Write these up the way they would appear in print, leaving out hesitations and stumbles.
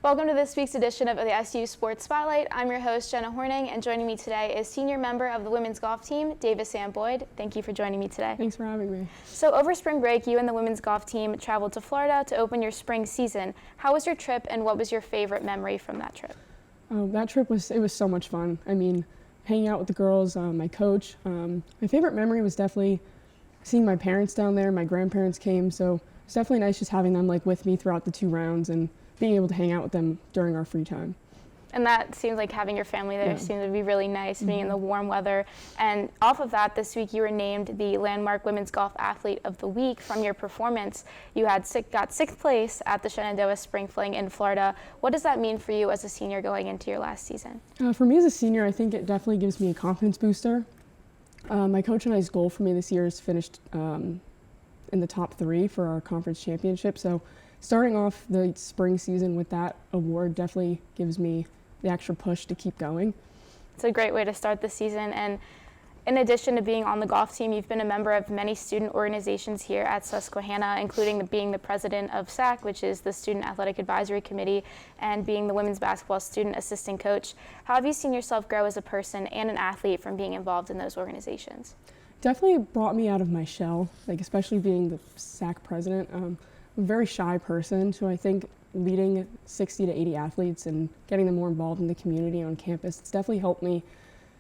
Welcome to this week's edition of the SU Sports Spotlight. I'm your host, Jenna Horning, and joining me today is senior member of the women's golf team, Davis Sam Boyd. Thank you for joining me today. Thanks for having me. So over spring break, you and the women's golf team traveled to Florida to open your spring season. How was your trip, and what was your favorite memory from that trip? That trip was so much fun. I mean, hanging out with the girls, my coach. My favorite memory was definitely seeing my parents down there. My grandparents came, so it's definitely nice just having them with me throughout the 2 rounds and being able to hang out with them during our free time. And that seems like having your family there seemed to be really nice, being in the warm weather. And off of that, this week you were named the Landmark Women's Golf Athlete of the Week from your performance. You got 6th place at the Shenandoah Spring Fling in Florida. What does that mean for you as a senior going into your last season? For me as a senior, I think it definitely gives me a confidence booster. My coach and I's goal for me this year is finished in the top 3 for our conference championship. So starting off the spring season with that award definitely gives me the extra push to keep going. It's a great way to start the season. And in addition to being on the golf team, you've been a member of many student organizations here at Susquehanna, including being the president of SAC, which is the Student Athletic Advisory Committee, and being the women's basketball student assistant coach. How have you seen yourself grow as a person and an athlete from being involved in those organizations? Definitely brought me out of my shell, especially being the SAC president. I'm a very shy person, so I think leading 60 to 80 athletes and getting them more involved in the community on campus, it's definitely helped me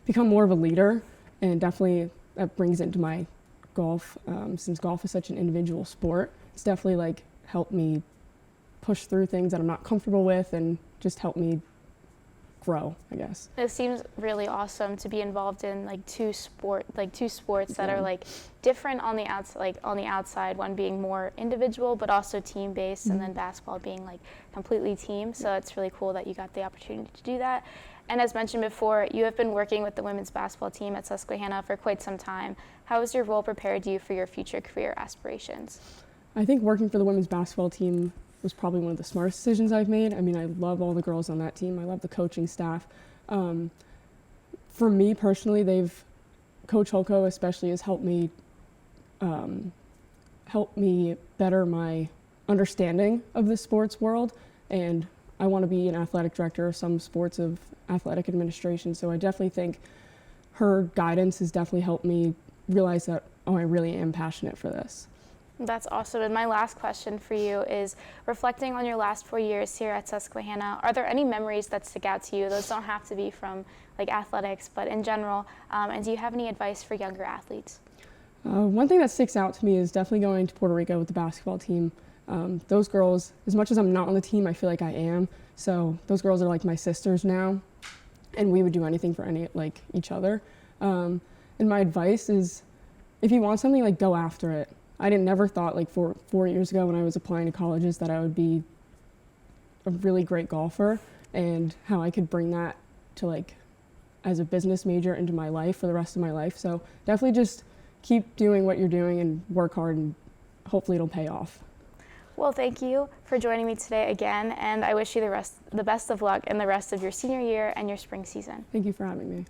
become more of a leader, and definitely that brings it into my golf. Since golf is such an individual sport, it's definitely helped me push through things that I'm not comfortable with and just help me grow, I guess. It seems really awesome to be involved in two sports that are different on the outside, one being more individual but also team based, and then basketball being completely team. So it's really cool that you got the opportunity to do that. And as mentioned before, you have been working with the women's basketball team at Susquehanna for quite some time. How has your role prepared you for your future career aspirations? I think working for the women's basketball team was probably one of the smartest decisions I've made. I mean, I love all the girls on that team. I love the coaching staff. For me personally, Coach Holko especially has helped me better my understanding of the sports world, and I want to be an athletic director of some sports of athletic administration. So I definitely think her guidance has definitely helped me realize that, I really am passionate for this. That's awesome. And my last question for you is, reflecting on your last 4 years here at Susquehanna, are there any memories that stick out to you? Those don't have to be from athletics, but in general. And do you have any advice for younger athletes? One thing that sticks out to me is definitely going to Puerto Rico with the basketball team. Those girls, as much as I'm not on the team, I feel like I am. So those girls are like my sisters now, and we would do anything for each other. And my advice is, if you want something, go after it. I never thought 4 years ago when I was applying to colleges that I would be a really great golfer, and how I could bring that to as a business major into my life for the rest of my life. So definitely just keep doing what you're doing and work hard, and hopefully it'll pay off. Well, thank you for joining me today again, and I wish you the best of luck in the rest of your senior year and your spring season. Thank you for having me.